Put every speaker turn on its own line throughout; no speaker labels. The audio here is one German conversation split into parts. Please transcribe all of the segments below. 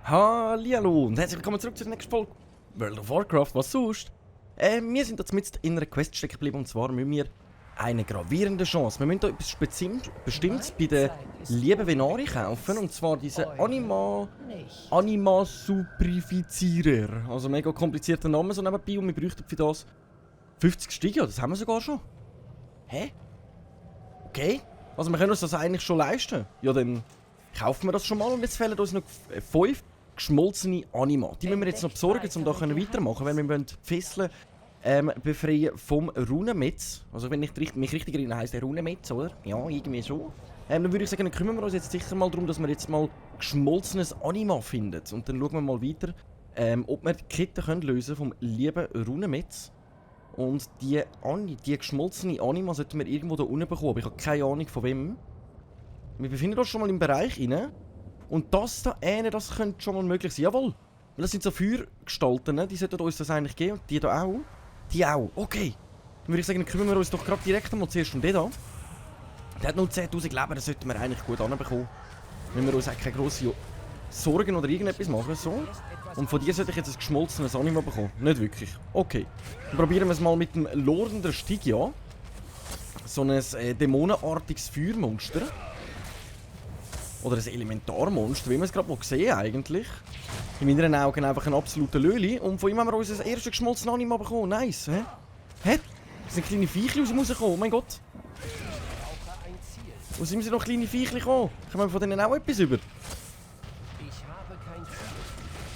Hallihallo und herzlich willkommen zurück zur nächsten Folge World of Warcraft, was sonst? Wir sind jetzt mit in einer Quest stecken geblieben und zwar müssen wir eine gravierende Chance. Wir müssen da etwas Bestimmtes bei der lieben Venari kaufen und zwar diese Anima Suprifizierer. Also mega komplizierter Name so nebenbei und wir bräuchten für das 50 Stück, ja das haben wir sogar schon. Hä? Okay, also wir können uns das eigentlich schon leisten. Ja dann kaufen wir das schon mal und jetzt fehlen uns noch 5 geschmolzene Anima. Die müssen wir jetzt noch besorgen, um da weitermachen, weil wir wollen die Fesseln befreien vom Runenmetz. Also wenn ich mich richtig erinnere, heisst der Runenmetz, oder? Ja, irgendwie so. Dann würde ich sagen, dann kümmern wir uns jetzt sicher mal darum, dass wir jetzt mal geschmolzenes Anima finden. Und dann schauen wir mal weiter, ob wir die Kette können lösen vom lieben Runenmetz. Und die geschmolzene Anima sollten wir irgendwo da unten bekommen. Aber ich habe keine Ahnung von wem. Wir befinden uns schon mal im Bereich rein. Und das da das könnte schon mal möglich sein. Jawohl. Weil das sind so Feuergestalten, ne? Die sollten uns das eigentlich geben. Und die da auch. Die auch. Okay. Dann würde ich sagen, dann kümmern wir uns doch gerade direkt einmal zuerst um den da. Der hat nur 10.000 Leben, das sollten wir eigentlich gut anbekommen. Wenn wir uns auch keine grossen Sorgen oder irgendetwas machen. So. Und von dir sollte ich jetzt ein geschmolzenes Anima bekommen. Nicht wirklich. Okay. Dann probieren wir es mal mit dem Lorden der Stygia. So ein dämonenartiges Feuermonster. Oder ein Elementarmonster, wie wir es gerade mal sehen eigentlich. In meinen Augen einfach ein absoluter Löli. Und von ihm haben wir unser erstes geschmolzenes Anima bekommen. Nice, hä? Hä? Da sind kleine Viechchen aus ihm rausgekommen, oh mein Gott. Wo sind sie noch kleine Viechchen gekommen? Kommen wir von denen auch etwas über?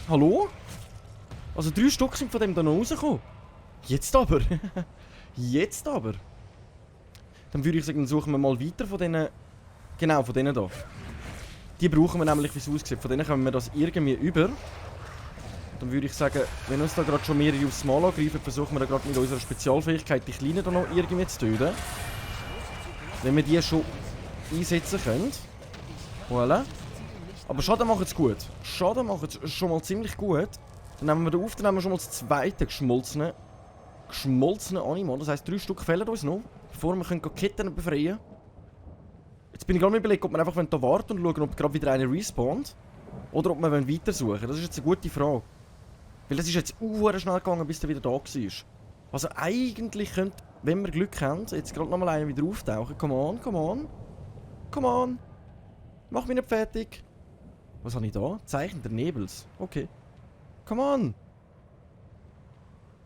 Hallo? Also 3 Stück sind von dem da noch rausgekommen. Jetzt aber. Jetzt aber. Dann würde ich sagen, dann suchen wir mal weiter von denen. Genau, von denen da. Die brauchen wir nämlich, wie es aussieht. Von denen kommen wir das irgendwie über. Dann würde ich sagen, wenn uns da gerade schon mehrere aufs Mal angreifen, versuchen wir da gerade mit unserer Spezialfähigkeit die Kleinen da noch irgendwie zu töten. Wenn wir die schon einsetzen können. Voilà. Aber Schaden machen es gut. Schaden machen es schon mal ziemlich gut. Dann nehmen wir da auf, dann nehmen wir schon mal das zweite geschmolzene Anima. Das heisst, 3 Stück fehlen uns noch, bevor wir die Ketten befreien können. Jetzt bin ich gerade mal überlegt, ob wir einfach hier warten und schauen, ob gerade wieder einer respawnt. Oder ob wir weiter suchen. Das ist jetzt eine gute Frage. Weil das ist jetzt schnell gegangen, bis der wieder da war. Also eigentlich könnte, wenn wir Glück haben, jetzt gerade nochmal einer wieder auftauchen. Come on, come on. Come on. Mach mich nicht fertig. Was habe ich da? Zeichen der Nebels. Okay. Come on.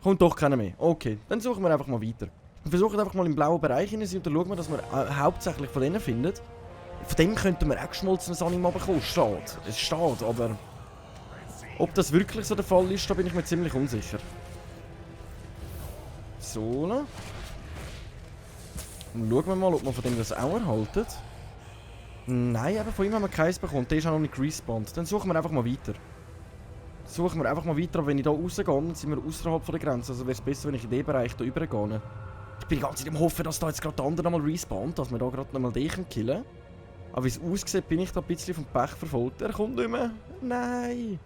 Kommt doch keiner mehr. Okay, dann suchen wir einfach mal weiter. Wir versuchen einfach mal im blauen Bereich hinein und dann schauen wir, dass wir hauptsächlich von denen finden. Von dem könnten wir auch geschmolzenes Anima bekommen. Schade. Es ist schade, aber ob das wirklich so der Fall ist, da bin ich mir ziemlich unsicher. So. Dann schauen wir mal, ob wir von dem das auch erhalten. Nein, aber von ihm haben wir keins bekommen. Der ist auch noch nicht respawned. Dann suchen wir einfach mal weiter. Aber wenn ich hier rausgehe, dann sind wir außerhalb der Grenze. Also wäre es besser, wenn ich in diesen Bereich hier rübergehe. Ich bin die ganze Zeit am Hoffen, dass da jetzt gerade der andere nochmal respawnt, dass wir da gerade nochmal den killen können. Aber wie es aussieht, bin ich da ein bisschen vom Pech verfolgt. Er kommt nicht mehr. Nein.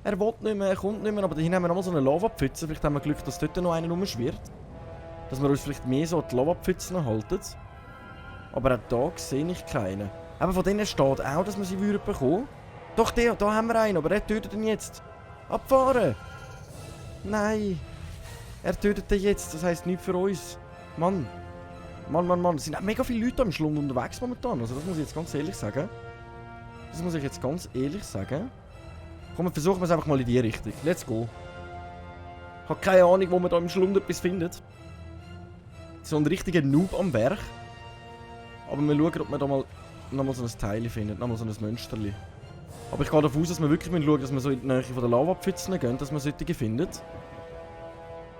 Er will nicht mehr, er kommt nicht mehr. Aber dahin haben wir nochmal so eine Lavapfütze. Vielleicht haben wir Glück, dass dort noch einer rumschwirrt. Dass wir uns vielleicht mehr so an die Lavapfützen halten. Aber auch da sehe ich keinen. Aber von denen steht auch, dass wir sie bekommen würden. Doch, da haben wir einen, aber er tötet ihn jetzt. Abfahren! Nein! Er tötet ihn jetzt, das heisst nichts für uns. Mann! Mann. Es sind auch mega viele Leute am Schlund unterwegs momentan. Also das muss ich jetzt ganz ehrlich sagen. Komm, versuchen wir es einfach mal in die Richtung. Let's go. Ich habe keine Ahnung, wo man da im Schlund etwas findet. So ein richtiger Noob am Werk. Aber wir schauen, ob wir da mal nochmal so ein Teil finden, nochmal so ein Mönsterli. Aber ich gehe davon aus, dass wir wirklich schauen müssen, dass wir so in die Nähe von der Lavapfützen gehen, dass wir solche finden.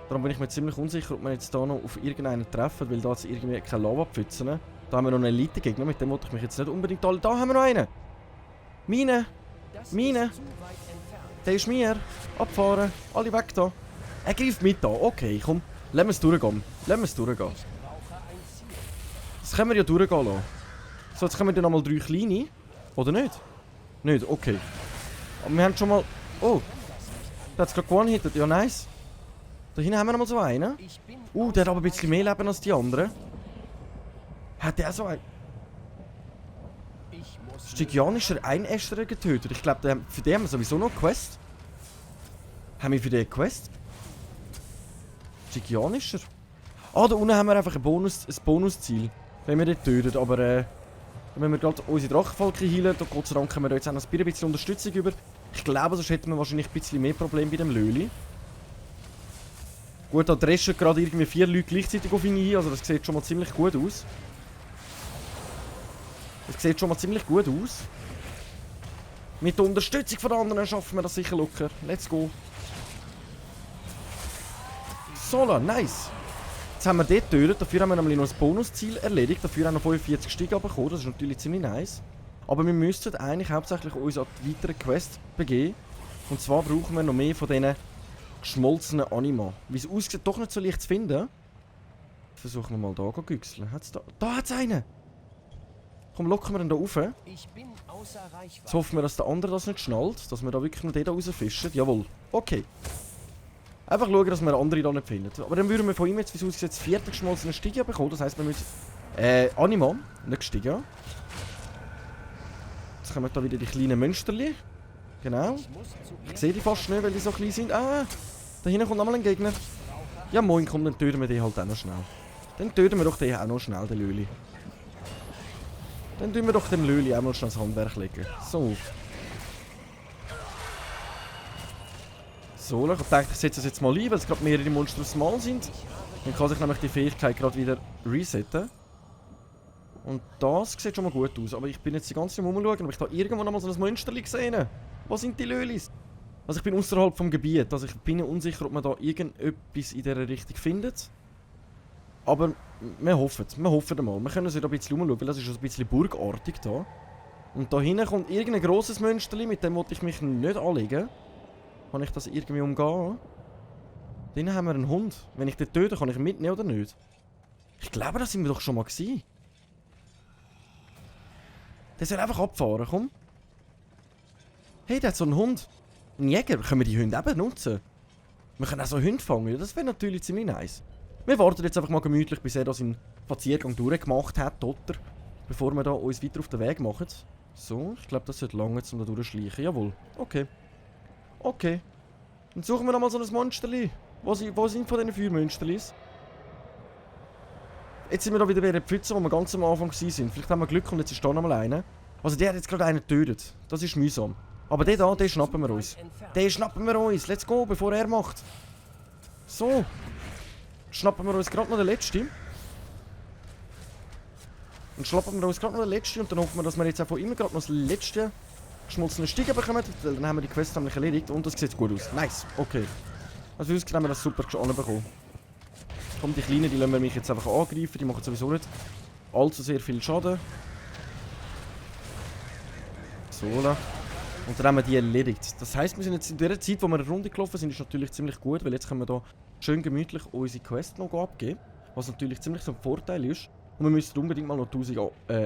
Darum bin ich mir ziemlich unsicher, ob wir jetzt hier noch auf irgendeinen treffen, weil da jetzt irgendwie keine Lavapfützen. Da haben wir noch einen Elite-Gegner, mit dem wollte ich mich jetzt nicht unbedingt alle... Da haben wir noch einen! Mine! Der ist mir! Abfahren! Alle weg da! Er greift mit da! Okay, komm! Lass uns durchgehen! Das können wir ja durchgehen lassen. So, jetzt kommen wir nochmal 3 kleine. Oder nicht? Nicht, okay. Aber wir haben schon mal... Oh! Der hat es gerade one-hittet. Ja, nice. Da hinten haben wir noch mal so einen. Der hat aber ein bisschen mehr Leben als die anderen. Hat der so einen... Stygianischer Einästerer getötet. Ich glaube, für den haben wir sowieso noch eine Quest. Haben wir für den eine Quest? Stygianischer? Ah, da unten haben wir einfach ein Bonusziel. Wenn wir den töten, aber wenn wir gerade unsere Drachenfalken heilen, da Gott sei Dank haben wir jetzt auch noch ein bisschen Unterstützung über. Ich glaube, sonst hätten wir wahrscheinlich ein bisschen mehr Probleme bei dem Löli. Gut, da dreschen gerade irgendwie 4 Leute gleichzeitig auf ihn ein, also das sieht schon mal ziemlich gut aus. Das sieht schon mal ziemlich gut aus. Mit der Unterstützung von anderen schaffen wir das sicher locker. Let's go. Sola, nice. Jetzt haben wir den getötet, dafür haben wir nämlich noch ein Bonusziel erledigt, dafür haben wir noch 45 Stück bekommen, das ist natürlich ziemlich nice. Aber wir müssten eigentlich hauptsächlich uns an die weiteren Quests begeben. Und zwar brauchen wir noch mehr von diesen geschmolzenen Anima. Wie es aussieht, doch nicht so leicht zu finden. Versuchen wir mal da zu güchseln. Da hat es einen! Komm, locken wir ihn da rauf. Jetzt hoffen wir, dass der andere das nicht schnallt, dass wir da wirklich nur den da rausfischen. Jawohl. Okay. Einfach schauen, dass wir andere da nicht finden. Aber dann würden wir von ihm jetzt, wie es aussieht, das 4. geschmolzene Stigia bekommen. Das heisst, wir müssen... Anima, nicht Stigia. Jetzt kommen da wieder die kleinen Mönsterli. Genau. Ich sehe die fast nicht, weil die so klein sind. Ah, da hinten kommt nochmal ein Gegner. Ja moin, komm, dann töten wir den halt auch noch schnell. Dann töten wir doch den auch noch schnell, den Löli. Dann tun wir doch den Löli auch mal schnell das Handwerk legen. So. So, ich dachte, ich setze das jetzt mal ein, weil es gerade mehrere Monster aufs Mal sind. Dann kann sich nämlich die Fähigkeit gerade wieder resetten. Und das sieht schon mal gut aus. Aber ich bin jetzt die ganze Zeit rumschauen, ob ich da irgendwo noch mal so ein Monsterli gesehen habe. Wo sind die Lölis? Also ich bin außerhalb vom Gebiet. Also ich bin unsicher, ob man da irgendetwas in dieser Richtung findet. Aber wir hoffen mal. Wir können uns da ein bisschen umschauen, weil das ist schon ein bisschen burgartig da. Und da hinten kommt irgendein grosses Mönsterli, mit dem wollte ich mich nicht anlegen. Kann ich das irgendwie umgehen? Da hinten haben wir einen Hund. Wenn ich den töte, kann ich ihn mitnehmen oder nicht? Ich glaube, das sind wir doch schon mal gewesen. Der soll einfach abfahren, komm. Hey, der hat so einen Hund. Ein Jäger. Können wir die Hunde eben nutzen? Wir können auch so Hunde fangen. Das wäre natürlich ziemlich nice. Wir warten jetzt einfach mal gemütlich, bis er da seinen Spaziergang durchgemacht hat, oder? Bevor wir da uns weiter auf den Weg machen. So, ich glaube, das sollte lange, um da durchzuschleichen. Jawohl. Okay. Okay. Dann suchen wir noch mal so ein Monsterli. Wo sind von diesen 4 Monsterlis? Jetzt sind wir da wieder bei der Pfütze, wo wir ganz am Anfang waren. Vielleicht haben wir Glück und jetzt ist da noch mal einer. Also der hat jetzt gerade einen getötet. Das ist mühsam. Aber den da, den schnappen wir uns. Den schnappen wir uns. Let's go, bevor er macht. So. Schnappen wir uns gerade noch den letzten. Und schnappen wir uns gerade noch den letzten. Und dann hoffen wir, dass wir jetzt auch von ihm gerade noch das letzte geschmolzene Stiege bekommen. Dann haben wir die Quest nämlich erledigt. Und das sieht gut aus. Nice. Okay. Also für uns haben wir das super anbekommen. Komm, die Kleinen, die lassen wir mich jetzt einfach angreifen. Die machen sowieso nicht allzu sehr viel Schaden. So. Und dann haben wir die erledigt. Das heisst, wir sind jetzt in der Zeit, wo wir eine Runde gelaufen sind, ist natürlich ziemlich gut, weil jetzt können wir hier schön gemütlich unsere Quest noch abgeben. Was natürlich ziemlich so ein Vorteil ist. Und wir müssen unbedingt mal noch 1000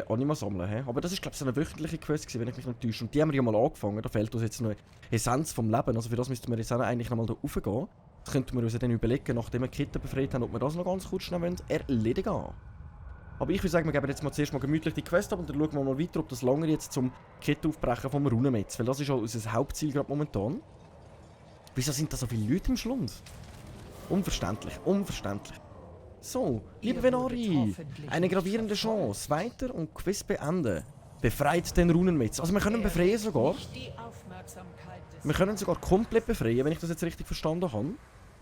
Anima sammeln. He? Aber das ist, glaube ich, so eine wöchentliche Quest gewesen, wenn ich mich nicht täusche. Und die haben wir ja mal angefangen. Da fehlt uns jetzt noch eine Essenz vom Leben. Also für das müssten wir jetzt auch eigentlich noch mal da raufgehen. Das könnten wir uns dann überlegen, nachdem wir die Kette befreit haben, ob wir das noch ganz kurz schnell erledigen wollen. Aber ich würde sagen, wir geben jetzt mal zuerst mal gemütlich die Quest ab und dann schauen wir mal weiter, ob das lange jetzt zum Kette aufbrechen vom Runenmetz. Weil das ist ja unser Hauptziel gerade momentan. Wieso sind da so viele Leute im Schlund? Unverständlich, unverständlich. So, liebe Venari, eine gravierende Chance. Weiter und Quest beenden. Befreit den Runenmetz. Also wir können befreien sogar. Wir können sogar komplett befreien, wenn ich das jetzt richtig verstanden habe.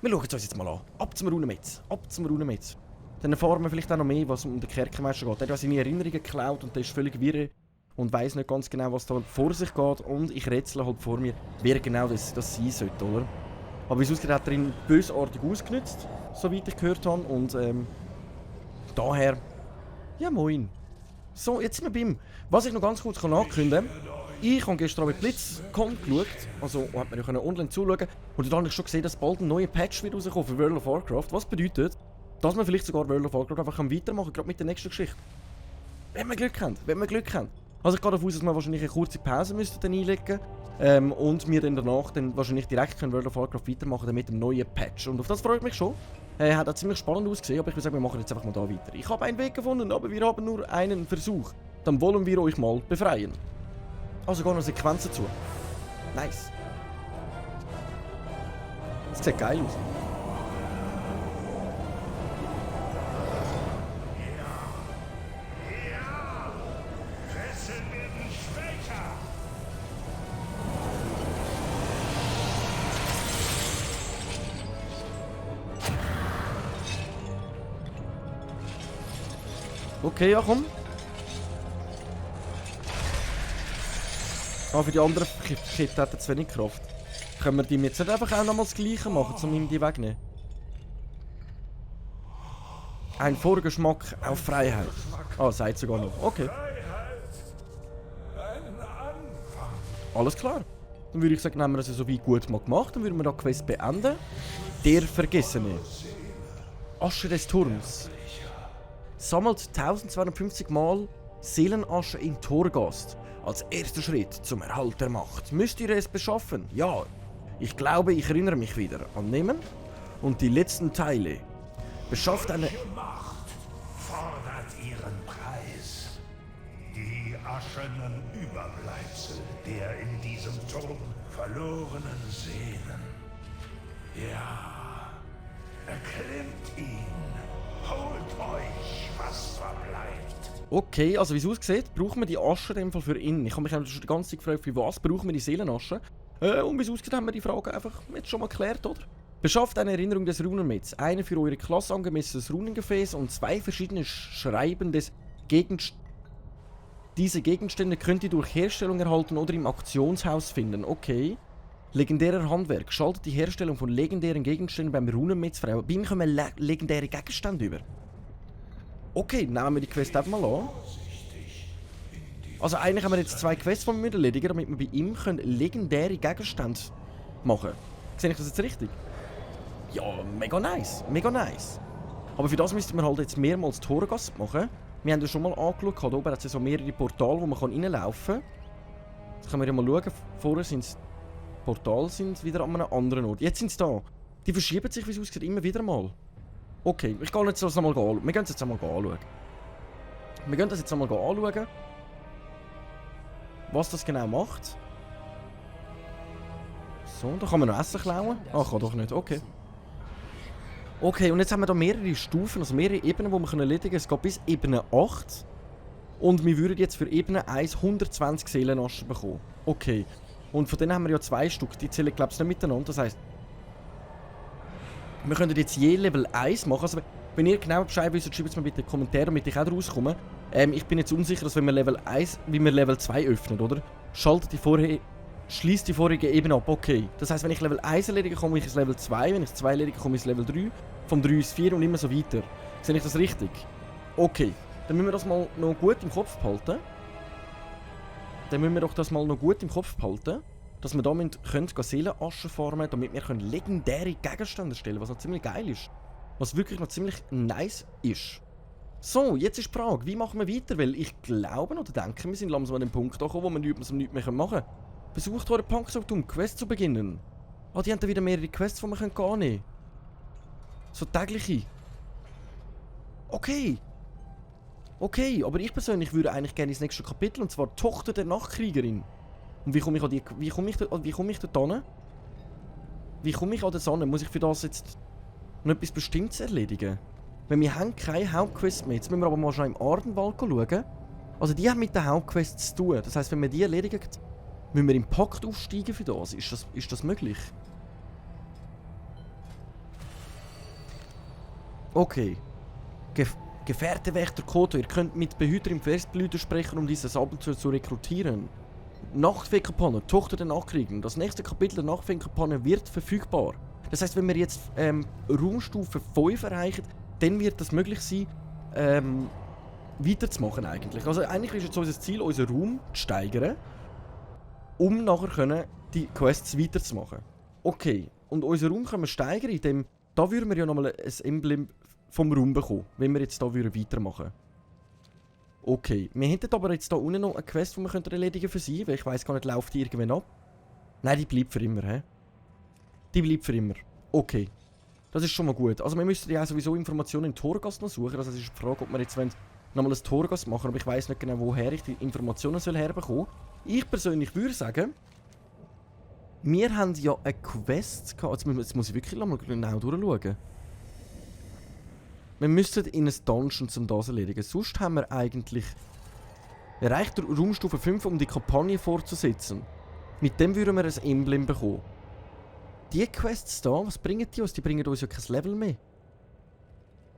Wir schauen es uns jetzt mal an. Ab zum Runenmetz. Ab zum Runenmetz. Dann erfahren wir vielleicht auch noch mehr, was um den Kerkermeister geht. Der hat seine Erinnerungen geklaut und der ist völlig wirr und weiss nicht ganz genau, was da vor sich geht. Und ich rätsle halt vor mir, wer genau das sein sollte, oder? Aber wie es aussieht, hat er ihn bösartig ausgenutzt, soweit ich gehört habe. Und daher, ja moin. So, jetzt sind wir bei ihm. Was ich noch ganz kurz ankündigen kann, ich habe gestern mit BlitzCon geschaut, also hat man ja online zuschauen. Und dann habe ich schon gesehen, dass bald ein neuer Patch wird rauskommen für World of Warcraft. Was bedeutet, dass wir vielleicht sogar World of Warcraft einfach weitermachen, gerade mit der nächsten Geschichte. Wenn wir Glück haben, wenn wir Glück haben. Also ich gehe davon aus, dass wir wahrscheinlich eine kurze Pause müssten dann einlegen und wir dann danach dann wahrscheinlich direkt können World of Warcraft weitermachen mit dem neuen Patch. Und auf das freue ich mich schon. Hat auch ziemlich spannend ausgesehen, aber ich würde sagen, wir machen jetzt einfach mal da weiter. Ich habe einen Weg gefunden, aber wir haben nur einen Versuch. Dann wollen wir euch mal befreien. Also gehen noch Sequenzen zu. Nice. Das sieht geil aus. Okay, ja komm. Ah, für die anderen Kit hat er zu wenig Kraft. Können wir die jetzt nicht einfach auch nochmal das Gleiche machen, um ihm die wegnehmen? Ein Vorgeschmack auf Freiheit. Ah, sagt sogar noch. Okay. Alles klar. Dann würde ich sagen, haben wir das so wie gut mal gemacht. Dann würden wir da die Quest beenden. Der Vergessene. Asche des Turms. Sammelt 1250 Mal Seelenasche in Torghast. Als erster Schritt zum Erhalt der Macht. Müsst ihr es beschaffen? Ja. Ich glaube, ich erinnere mich wieder. Annehmen. Und die letzten Teile. Beschafft eine...
Die Macht fordert ihren Preis. Die aschenen Überbleibsel der in diesem Turm verlorenen Seelen. Ja. Erklimmt ihn. Holt euch, was verbleibt.
Okay, also wie es aussieht, brauchen wir die Asche in dem Fall für ihn. Ich habe mich schon die ganze Zeit gefragt, für was brauchen wir die Seelenasche? Und wie es aussieht, haben wir die Frage einfach jetzt schon mal geklärt, oder? Beschafft eine Erinnerung des Runenmetz, eine für eure Klasse angemessenes Runengefäß und 2 verschiedene Schreiben des Gegenstandes. Diese Gegenstände könnt ihr durch Herstellung erhalten oder im Auktionshaus finden. Okay. Legendärer Handwerk. Schaltet die Herstellung von legendären Gegenständen beim Runenmetz frei. Bei ihm kommen legendäre Gegenstände über. Okay, nehmen wir die Quest einfach mal an. Also eigentlich haben wir jetzt 2 Quests, die wir erledigen, damit wir bei ihm legendäre Gegenstände machen können. Sehe ich das jetzt richtig? Ja, mega nice. Mega nice. Aber für das müssten wir halt jetzt mehrmals Torghast machen. Wir haben ja schon mal angeschaut, hier oben hat es ja so mehrere Portale, wo man reinlaufen kann. Jetzt können wir ja mal schauen. Vorher sind es Portale sind wieder an einem anderen Ort. Jetzt sind sie da. Die verschieben sich, wie es aussieht, immer wieder mal. Okay, ich gehe jetzt das einmal anschauen. Wir gehen es jetzt einmal anschauen. Wir gehen das jetzt einmal anschauen. Was das genau macht. So, da kann man noch Essen klauen. Ach, kann doch nicht. Okay. Okay, und jetzt haben wir da mehrere Stufen, also mehrere Ebenen, die wir erledigen können. Es geht bis Ebene 8. Und wir würden jetzt für Ebene 1 120 Seelenaschen bekommen. Okay. Und von denen haben wir ja 2 Stück. Die zählen, glaube ich, nicht miteinander. Das heisst, wir können jetzt je Level 1 machen. Also, wenn ihr genau Bescheid wisst, schreibt es mir bitte in die Kommentare, damit ich auch rauskomme. Ich bin jetzt unsicher, dass wenn wir Level 1, wie wir Level 2 öffnen, oder? Schließt die vorige Ebene ab. Okay. Das heisst, wenn ich Level 1 erledige, komme ich ins Level 2. Wenn ich 2 erledige, komme ich ins Level 3. Vom 3 ins 4 und immer so weiter. Sehe ich das richtig? Okay. Dann müssen wir das mal noch gut im Kopf behalten. Dass wir damit Seelenasche farmen, damit wir legendäre Gegenstände erstellen, was noch ziemlich geil ist. Was wirklich noch ziemlich nice ist. So, jetzt ist die Frage, wie machen wir weiter? Weil ich glaube oder denke, wir sind langsam an dem Punkt angekommen, wo wir nichts mehr machen können. Besucht eure Punks, um Quests zu beginnen. Ah, die haben dann wieder mehrere Quests, die wir annehmen können. So tägliche. Okay. Okay, aber ich persönlich würde eigentlich gerne ins nächste Kapitel, und zwar Tochter der Nachtkriegerin. Und wie komme ich an die... Wie komme ich dort hin? Wie komme ich an das an? Muss ich für das jetzt noch etwas Bestimmtes erledigen? Weil wir haben keine Hauptquest mehr. Jetzt müssen wir aber mal schon im Ardenwald schauen. Also die haben mit den Hauptquests zu tun. Das heisst, wenn wir die erledigen, müssen wir im Pakt aufsteigen für das. Ist das möglich? Okay. Gefährte Wächter Koto, ihr könnt mit Behüter im Festblüter sprechen, um dieses Abenteuer zu rekrutieren. Nachtfee-Kampagne, Tochter der Nachkriegerin. Das nächste Kapitel der Nachtfee-Kampagne wird verfügbar. Das heisst, wenn wir jetzt Raumstufe 5 erreichen, dann wird es möglich sein, weiterzumachen eigentlich. Also eigentlich ist jetzt unser Ziel, unseren Raum zu steigern, um nachher die Quests weiterzumachen. Okay, und unseren Raum können wir steigern, indem... Da würden wir ja nochmal ein Emblem vom Raum bekommen, wenn wir jetzt hier weitermachen würden. Okay, wir hätten aber jetzt hier unten noch eine Quest, die wir erledigen für sie, weil ich weiss gar nicht, läuft die irgendwann ab? Nein, die bleibt für immer, hä? Die bleibt für immer. Okay. Das ist schon mal gut. Also wir müssten ja sowieso Informationen in Torghast noch suchen. Also es ist die Frage, ob wir jetzt nochmal ein Torghast machen, aber ich weiss nicht genau, woher ich die Informationen herbekommen soll. Ich persönlich würde sagen, wir haben ja eine Quest gehabt. Jetzt muss ich wirklich mal genau durchschauen. Wir müssten in ein Dungeon zum das erledigen. Sonst haben wir eigentlich... Erreicht Raumstufe 5, um die Kampagne fortzusetzen. Mit dem würden wir ein Emblem bekommen. Die Quests da, was bringen die uns? Die bringen uns ja kein Level mehr.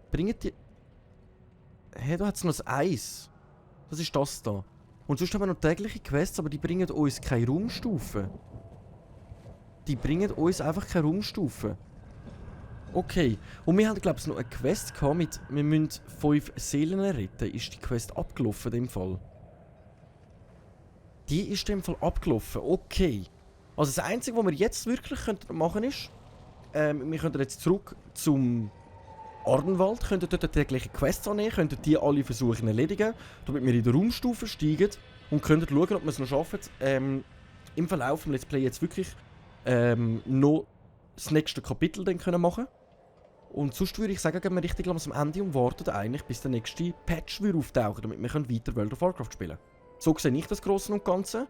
Bringen die... Hey, da hat es noch das Eis. Das ist das da. Und sonst haben wir noch tägliche Quests, aber die bringen uns keine Raumstufen. Die bringen uns einfach keine Raumstufen. Okay. Und wir haben, glaube ich, noch eine Quest gehabt mit... Wir müssen 5 Seelen retten. Ist die Quest abgelaufen in dem Fall? Die ist in dem Fall abgelaufen. Okay. Also das Einzige, was wir jetzt wirklich machen können, ist... wir können jetzt zurück zum... Ardenwald, könnten dort die gleiche Quests annehmen, könnten die alle versuchen erledigen, damit wir in der Raumstufe steigen und könnten schauen, ob wir es noch schaffen, im Verlauf des Let's Play jetzt wirklich noch das nächste Kapitel dann können machen. Und sonst würde ich sagen, gehen wir richtig langsam am Ende und warten eigentlich, bis der nächste Patch auftauchen, damit wir weiter World of Warcraft spielen können. So sehe ich das Grosse und Ganze.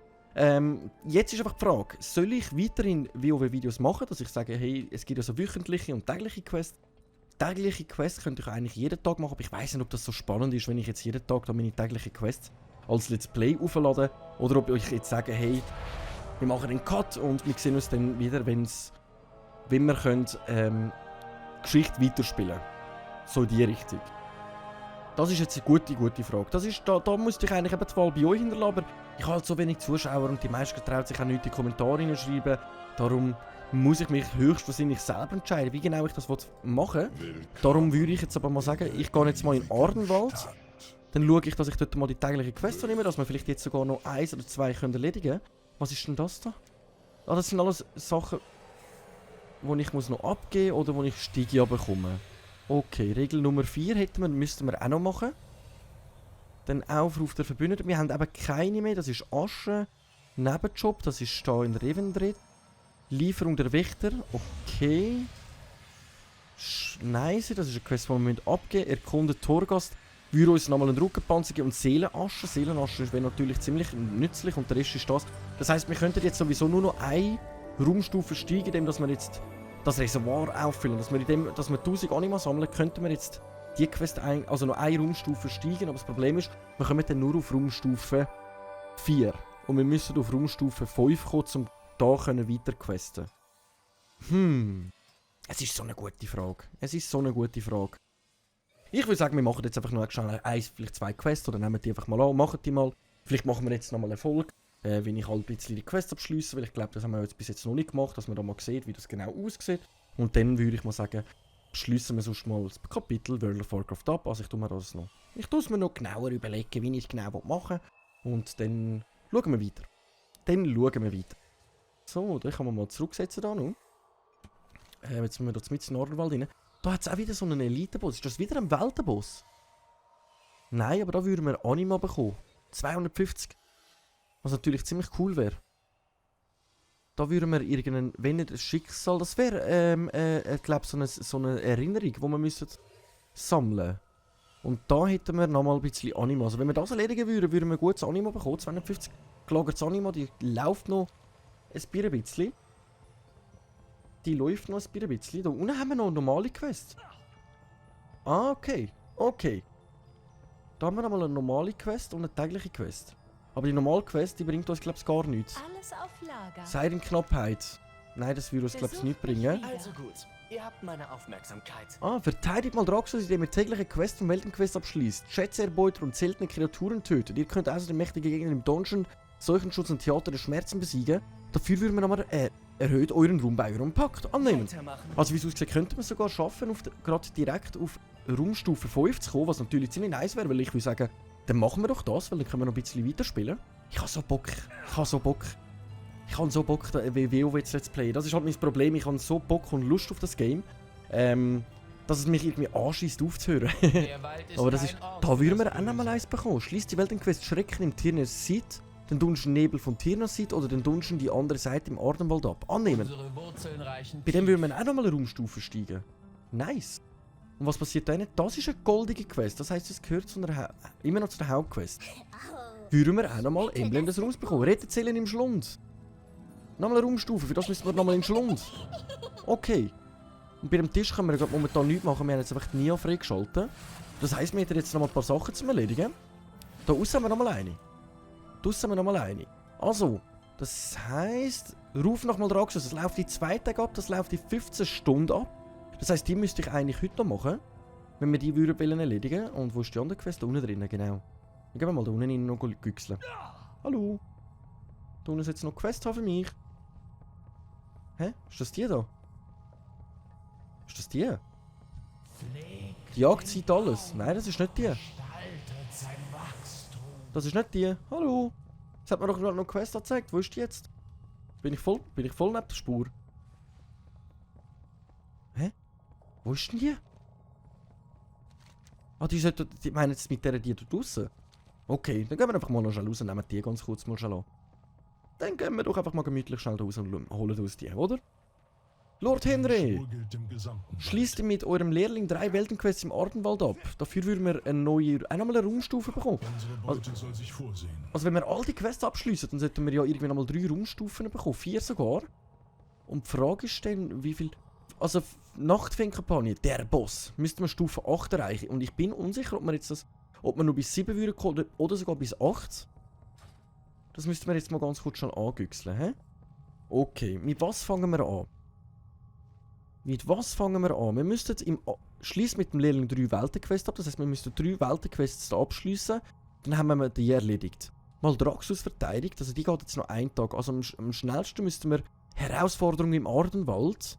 Jetzt ist einfach die Frage, soll ich weiterhin WoW-Videos machen, dass ich sage, hey, es gibt ja so wöchentliche und tägliche Quests. Tägliche Quests könnte ich eigentlich jeden Tag machen, aber ich weiss nicht, ob das so spannend ist, wenn ich jetzt jeden Tag da meine täglichen Quests als Let's Play auflade. Oder ob ich jetzt sage, hey, wir machen einen Cut und wir sehen uns dann wieder, wenn wir können, Geschichte weiterspielen. So in die Richtung. Das ist jetzt eine gute Frage. Das ist, da müsste ich eigentlich eben die Wahl bei euch hinterlassen, aber ich habe halt so wenig Zuschauer und die meisten trauen sich auch nicht in die Kommentare hineinschreiben. Darum muss ich mich höchstwahrscheinlich selber entscheiden, wie genau ich das machen will. Darum würde ich jetzt aber mal sagen, ich gehe jetzt mal in Ardenwald. Dann schaue ich, dass ich dort mal die tägliche Quest nehme, dass wir vielleicht jetzt sogar noch 1 oder 2 erledigen können. Was ist denn das da? Ah, das sind alles Sachen, die ich noch abgeben muss oder die ich Stiege bekomme. Okay, Regel Nummer 4 müssten wir auch noch machen. Dann Aufruf der Verbündeten. Wir haben eben keine mehr, das ist Asche. Nebenjob, das ist da in Revendreth. Lieferung der Wächter, okay. Schneise, das ist eine Quest, die wir abgeben müssen. Erkundet Torghast, würde uns nochmal einen Rückenpanzer geben und Seelenasche. Seelenasche wäre natürlich ziemlich nützlich und der Rest ist das. Das heisst, wir könnten jetzt sowieso nur noch eine Raumstufe steigen, indem dass wir jetzt das Reservoir auffüllen. Dass wir 1000 Anima sammeln, könnten wir jetzt die Quest also noch eine Raumstufe steigen. Aber das Problem ist, wir kommen dann nur auf Raumstufe 4. Und wir müssen auf Raumstufe 5 kommen, um da weiter questen. Es ist so eine gute Frage. Ich würde sagen, wir machen jetzt einfach noch schnell 1, vielleicht 2 Quests oder nehmen die einfach mal an, machen die mal. Vielleicht machen wir jetzt nochmal Erfolg, wenn ich halt ein bisschen die Quests abschließe, weil ich glaube, das haben wir jetzt bis jetzt noch nicht gemacht, dass man da mal sieht, wie das genau aussieht. Und dann würde ich mal sagen, schließen wir sonst mal das Kapitel World of Warcraft ab. Also ich tue es mir noch genauer überlegen, wie ich es genau machen will. Und dann schauen wir weiter. So, da kann man mal zurücksetzen da noch. Jetzt sind wir da mit in den Ardenwald rein. Da hat es auch wieder so einen Elite-Boss. Ist das wieder ein Weltenboss? Nein, aber da würden wir Anima bekommen. 250. Was natürlich ziemlich cool wäre. Da würden wir irgendein, wenn nicht ein Schicksal, das wäre, glaube so eine Erinnerung, die wir müssen sammeln. Und da hätten wir nochmal ein bisschen Anima. Also wenn wir das erledigen würden, würden wir gutes Anima bekommen. 250 gelagertes Anima, die läuft noch ein bisschen. Die läuft noch ein bisschen. Da unten haben wir noch eine normale Quest. Ah, okay. Okay. Da haben wir nochmal eine normale Quest und eine tägliche Quest. Aber die normale Quest, die bringt uns, glaube ich, gar nichts.
Alles auf Lager.
Seidenknappheit. Nein, das würde uns, glaube ich, nicht bringen.
Also gut, ihr habt meine Aufmerksamkeit.
Ah, verteidigt mal Draxos, indem ihr tägliche Quests und Weltenquests abschließt. Schätze erbeutet und seltene Kreaturen tötet. Ihr könnt außerdem mächtige Gegner im Dungeon, Seuchenschutz und Theater der Schmerzen besiegen. Dafür würden wir nochmal erhöht euren Ruhm bei eurem Pakt annehmen. Also wie es aussieht, könnte man sogar schaffen, gerade direkt auf Raumstufe 5 zu kommen, was natürlich ziemlich nice wäre, weil ich würde sagen, dann machen wir doch das, weil dann können wir noch ein bisschen weiterspielen. Ich habe so Bock, WoW jetzt Let's Play. Das ist halt mein Problem, ich habe so Bock und Lust auf das Game. dass es mich irgendwie anschießt aufzuhören.
Der Wald ist
Aber das ist...
kein Ort
Da
für
würden
das
wir auch noch mal
Böse.
eins bekommen. Schließ die Weltenquest Schrecken im Tirnes-Seed, den Dungeon Nebel von Tirnes-Seed oder den Dungeon die andere Seite im Ardenwald ab. Annehmen.
Unsere Wurzeln reichen
Bei dem
tief.
würden wir auch noch mal eine Raumstufe steigen. Nice. Und was passiert da nicht? Das ist eine goldige Quest. Das heisst, es gehört zu einer immer noch zu der Hauptquest. Würden wir auch noch mal Emblem des Raums bekommen. Retterzählen im Schlund. Nochmal eine Raumstufe. Für das müssen wir nochmal in den Schlund. Okay. Und bei dem Tisch können wir gerade momentan nichts machen. Wir haben jetzt einfach die Nia freigeschaltet. Das heisst, wir hätten jetzt noch mal ein paar Sachen zu erledigen. Da aussen haben wir nochmal eine. Da aussen haben wir nochmal eine. Also, das heisst, ruf nochmal Draxus. Das läuft die 2 Tage ab, das läuft die 15 Stunden ab. Das heisst, die müsste ich eigentlich heute noch machen. Wenn wir die würden erledigen. Und wo ist die andere Quest? Da unten drinnen, genau. Dann gehen wir mal da unten rein noch güchseln. Hallo. Da unten sollte es noch eine Quest haben für mich. Hä? Ist das die da? Ist das die? Die Jagd sieht alles. Nein, das ist nicht die. Das ist nicht die. Hallo. Das hat mir doch gerade noch eine Quest gezeigt. Wo ist die jetzt? Bin ich voll neben der Spur? Hä? Wo ist denn die? Ah, die meinen jetzt mit der die da draussen? Okay, dann gehen wir einfach mal noch schnell raus und nehmen die ganz kurz mal schnell an. Dann gehen wir doch einfach mal gemütlich schnell raus und holen uns die, oder? Lord Henry! Schließt ihr mit eurem Lehrling 3 Weltenquests im Ardenwald ab. Dafür würden wir auch nochmal eine Raumstufe bekommen. Also wenn wir all die Quests abschliessen, dann sollten wir ja irgendwie nochmal 3 Raumstufen bekommen. 4 sogar. Und die Frage ist dann, wie viel... Also Nachtfeen-Kampagne, der Boss, müsste man Stufe 8 erreichen. Und ich bin unsicher, ob wir jetzt das... Ob wir nur bis 7 würden kommen oder sogar bis 8. Das müssten wir jetzt mal ganz kurz schnell angüchseln, hä? Okay, mit was fangen wir an? Mit was fangen wir an? Wir müssten schließen mit dem Lehrling 3 Weltenquests ab. Das heisst, wir müssten 3 Weltenquests abschließen. Dann haben wir die erledigt. Mal Draxus verteidigt. Also die geht jetzt noch einen Tag. Also am schnellsten müssten wir Herausforderung im Ardenwald.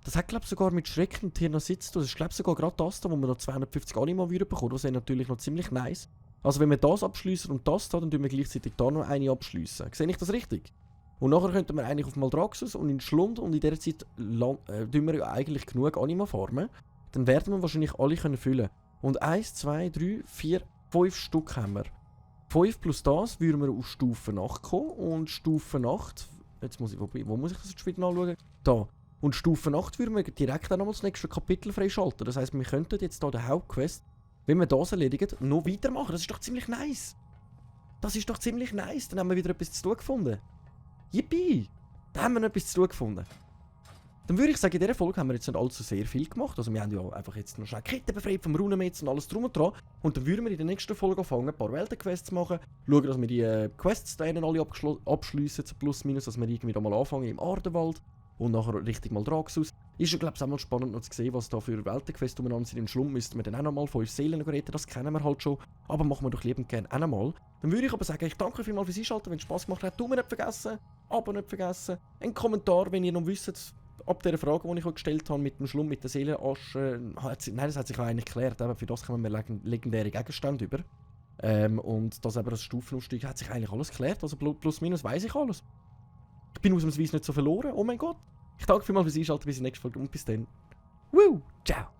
Das hat glaube ich sogar mit Schrecken und Tirna sitzt. Das ist glaube ich sogar gerade das da, wo wir noch 250 Anima würden bekommen. Das wäre natürlich noch ziemlich nice. Also wenn wir das abschließen und das da, dann tun wir gleichzeitig da noch eine abschließen. Sehe ich das richtig? Und nachher könnten wir eigentlich auf Maldraxxus und in Schlund und in dieser Zeit tun wir ja eigentlich genug Anima farmen. Dann werden wir wahrscheinlich alle können füllen. Und 1, 2, 3, 4, 5 Stück haben wir. 5 plus das würden wir auf Stufe 8 kommen. Und Stufe 8... Jetzt muss ich... Wo muss ich das jetzt wieder anschauen? Da. Und Stufe 8 würden wir direkt auch nochmal das nächste Kapitel freischalten. Das heisst, wir könnten jetzt hier den Hauptquest, wenn wir das erledigen, noch weitermachen. Das ist doch ziemlich nice. Das ist doch ziemlich nice. Dann haben wir wieder etwas zu tun gefunden. Yippie! Da haben wir noch etwas zu tun gefunden. Dann würde ich sagen, in dieser Folge haben wir jetzt nicht allzu sehr viel gemacht. Also wir haben ja einfach jetzt noch schnell Kette befreit vom Runenmetz und alles drum und dran. Und dann würden wir in der nächsten Folge anfangen, ein paar Weltenquests zu machen. Schauen, dass wir die Quests da alle abschliessen, plus minus, dass wir irgendwie da mal anfangen im Ardenwald. Und nachher richtig mal Draxus. Ist ja, glaube ich, auch mal spannend noch zu sehen, was da für Weltenquests umeinander sind. Im Schlund müssten wir dann auch nochmal 5 Seelen retten, das kennen wir halt schon. Aber machen wir doch liebend gerne auch nochmal. Dann würde ich aber sagen, ich danke vielmals fürs Einschalten, wenn es Spass gemacht hat. Daumen nicht vergessen, Abo nicht vergessen. Ein Kommentar, wenn ihr noch wisst, ab der Frage, die ich euch gestellt habe mit dem Schlund, mit der Seelenasche. Nein, das hat sich eigentlich geklärt, aber für das kommen wir legendäre Gegenstände über. Und das eben das Stufenaufstieg hat sich eigentlich alles geklärt. Also plus minus weiss ich alles. Ich bin ausnahmsweise nicht so verloren. Oh mein Gott. Ich danke vielmals fürs Einschalten. Bis in der nächsten Folge und bis dann. Woo! Ciao!